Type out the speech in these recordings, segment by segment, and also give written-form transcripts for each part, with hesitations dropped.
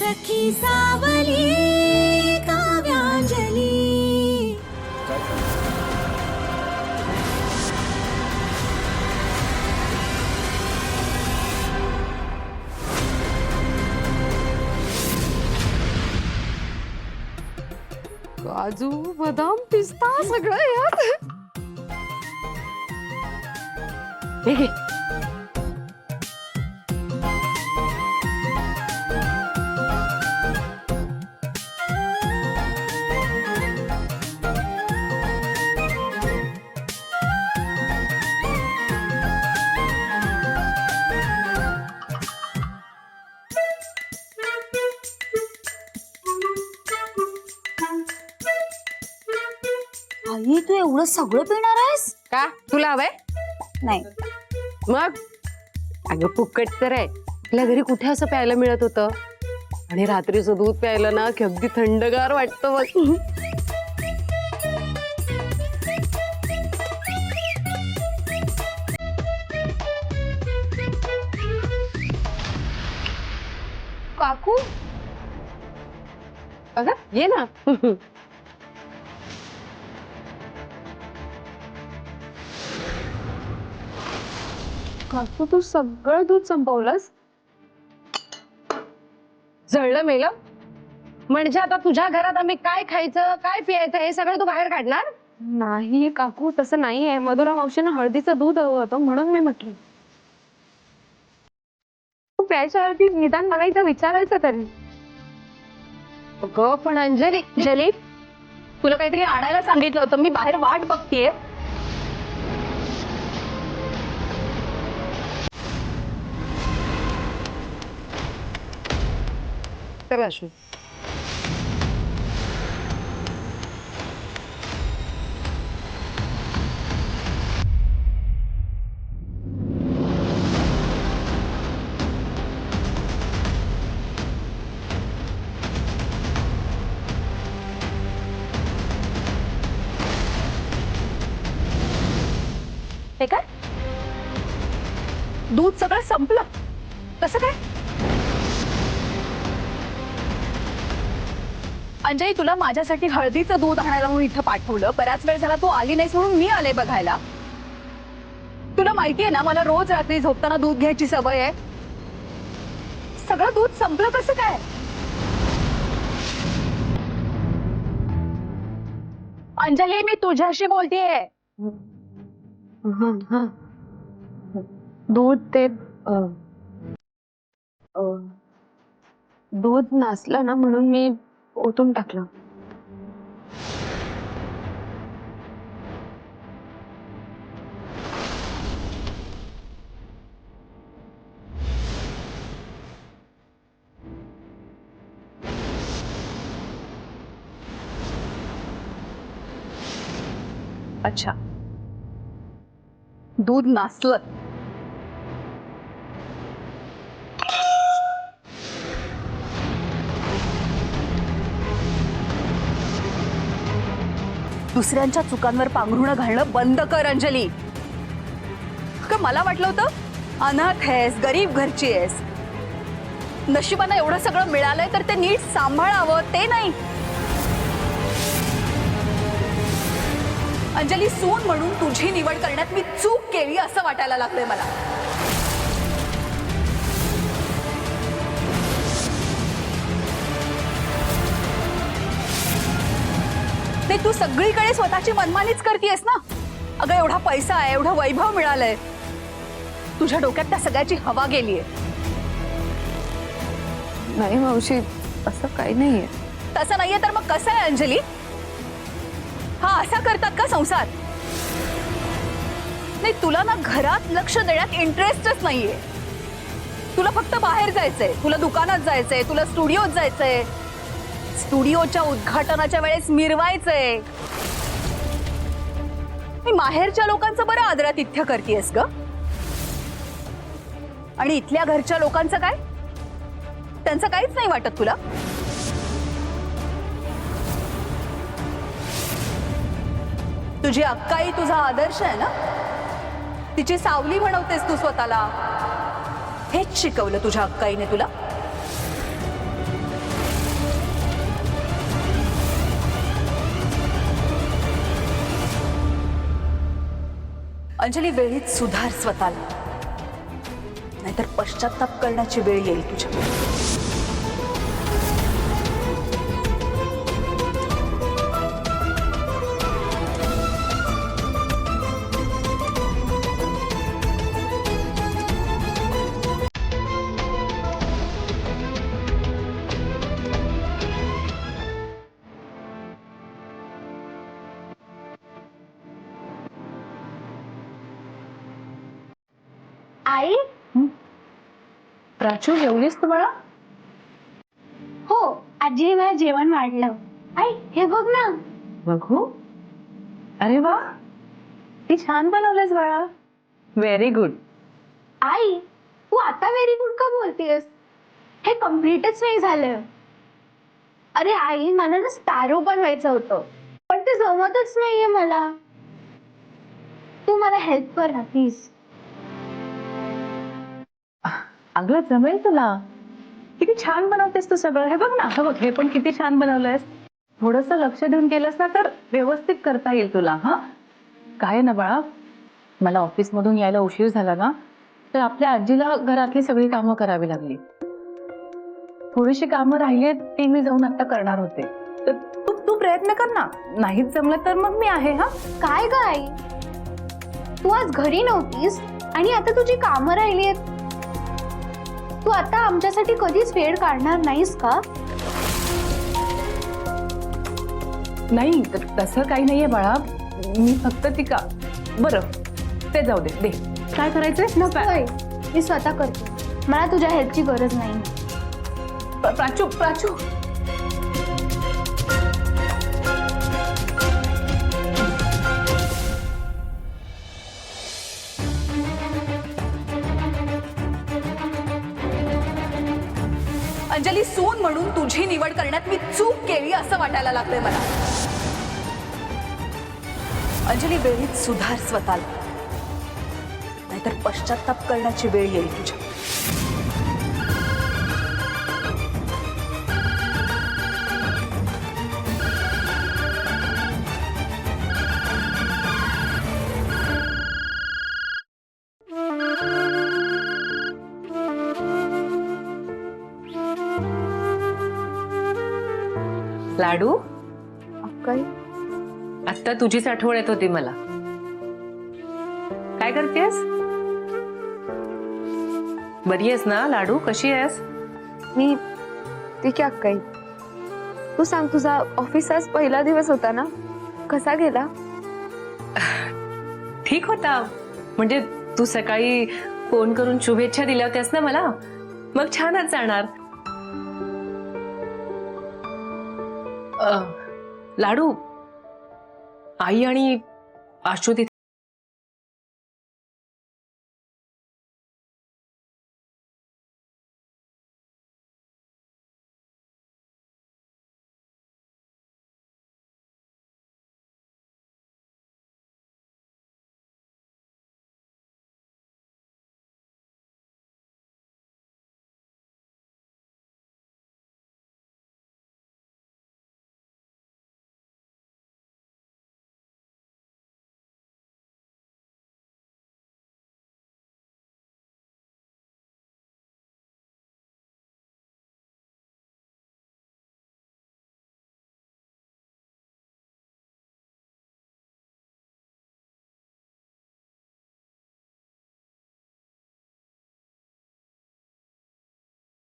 सखी सावली काव्यांजली। काजू बदाम पिस्ता सगळं यात हे घे। आई तू एवढं सगळं पिणार आहेस? का तुला हवंय? नाही मग अगं फुकट तर आहे, आपल्या घरी कुठे असं प्यायला मिळत होतं। आणि रात्रीचं दूध प्यायला ना की अगदी थंडगार वाटतं बघ। काकू अगं ये ना। काकू तू सगळं दूध संपवलंस? जळलं मेलं म्हणजे आता तुझ्या घरात आम्ही काय खायचं काय पियायचं हे सगळं तू बाहेर काढणार? नाही काकू तसं नाहीये, मधुरा मावशीनं हळदीचं दूध हवं होतं म्हणून मी म्हटलं। तू प्यायच्या आधी निदान मला इथं विचारायचं तरी। अगं पण अंजली तुला काहीतरी आणायला सांगितलं होतं, मी बाहेर वाट बघतेय। तर अशू हे काय दूध सगळं संपलं कसं काय? अंजली तुला माझ्यासाठी हळदीचं दूध आणायला म्हणून इथं पाठवलं, बराच वेळ झाला तू आली नाहीस म्हणून मी आले बघायला। तुला माहितीये ना मला रोज रात्री झोपताना दूध घ्यायची सवय आहे। सगळं दूध संपलं कसं काय? अंजली मी तुझ्याशी बोलतेय। दूध ते दूध नासलं ना म्हणून मी ओतून टाकलं। अच्छा दूध नासलं। दुसऱ्यांच्या चुकांवर पांघरुणं घालणं बंद कर अंजली। का मला वाटलं होतं अनाथ आहेस, गरीब घरची आहेस, नशिबानं एवढं सगळं मिळालंय तर ते नीट सांभाळावं, ते नाही। अंजली सून म्हणून तुझी निवड करण्यात मी चूक केली असं वाटायला लागलंय मला। नाही तू सगळीकडे स्वतःची मनमानीच करतेयस ना। अगं एवढा पैसा आहे, एवढं वैभव मिळालंय, तुझ्या डोक्यात त्या सगळ्याची हवा गेलीये। नाही मावशी असं काही नाहीये। तसं नाहीये तर मग कसं आहे अंजली? हा असा करतात का संसार? नाही तुला ना घरात लक्ष देण्यात इंटरेस्टच नाहीये। तुला फक्त बाहेर जायचंय, तुला दुकानात जायचंय, तुला स्टुडिओत जायचंय, स्टुडिओच्या उद्घाटनाच्या वेळेस मिरवायचंय। मी माहेरच्या लोकांचं बरं आदरातिथ्य करतेयस ग, आणि इथल्या घरच्या लोकांचं काय? त्यांचं काहीच नाही वाटत तुला? तुझी अक्काई तुझा आदर्श आहे ना, तिची सावली म्हणवतेस तू स्वतःला। हेच शिकवलं तुझ्या अक्काईने तुला? अंजली, वेळीच सुधार स्वतःला, नाहीतर पश्चाताप करण्याची वेळ येईल तुझ्या. आई, प्राचू, जेवलीस तू बाळा? हो आजीने मला जेवण वाढलं. आई हे बघ ना. बघू. अरे वा, ती छान बनवलंस बाळा. Very good. आई तू आता व्हेरी गुड का बोलतेस? हे कम्प्लीटच नाही झालं. अरे आई, मला ना स्पॅरो बनवायचं होतं, पण ते जमतच नाहीये मला. तू मला हेल्प कर ना प्लीज. अगं जमेल तुला. किती छान बनवतेस तू सगळं. हे बघ ना, हे बघ, हे पण किती छान बनवलंयस. थोडस लक्ष देऊन केलंस ना तर व्यवस्थित करता येईल तुला. हा काय ना बाळा, मला ऑफिस मधून यायला उशीर झाला ना, तर आपल्या आजीला घरातली सगळी कामं करावी लागली. थोडीशी कामं राहिली ती मी जाऊन आता करणार होते. तर तू प्रयत्न कर ना. नाहीच जमलं तर मग मी आहे. हा काय ग आई, तू आज घरी नव्हतीस आणि आता तुझी कामं राहिली आहेत. तू आता आमच्यासाठी कधीच वेळ काढणार नाहीस का? नाही, तसं काही नाहीये बाळा. मी फक्त ती का बरं ते जाऊ दे. दे काय करायचंय. नकोय, मी स्वतः करते. मला तुझ्या हेल्पची गरज नाही. प्राचू, प्राचू. अंजली, सून म्हणून तुझी निवड करण्यात मी चूक केली असं वाटायला लागलंय मला. अंजली, वेळीच सुधार स्वतःला, नाहीतर पश्चाताप करण्याची वेळ येईल तुझ्या. लाडू, काय? आता तुझीच आठवण येत होती मला. काय करतेस? बरी आहेस ना लाडू? कशी आहेस? मी ठीक आहे अक्काई. तू सांग, तुझा ऑफिस आज पहिला दिवस होता ना, कसा गेला? ठीक होता. म्हणजे तू सकाळी फोन करून शुभेच्छा दिल्या होत्यास ना मला, मग छानच जाणार. लाडू, आई आणि आशू तिथे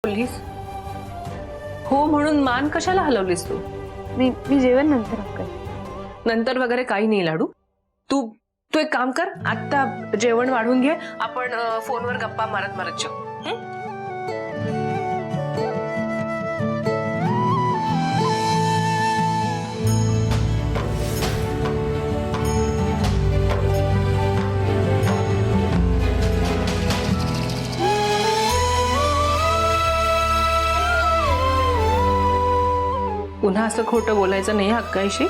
बोललीस हो म्हणून मान कशाला हलवलीस तू? मी जेवण नंतर अक्काई. नंतर वगैरे काही नाही लाडू. तू तू एक काम कर, आता जेवण वाढून घे. आपण फोनवर गप्पा मारत मारत जेऊ. पुन्हा असं खोटं बोलायचं नाही अक्काईशी.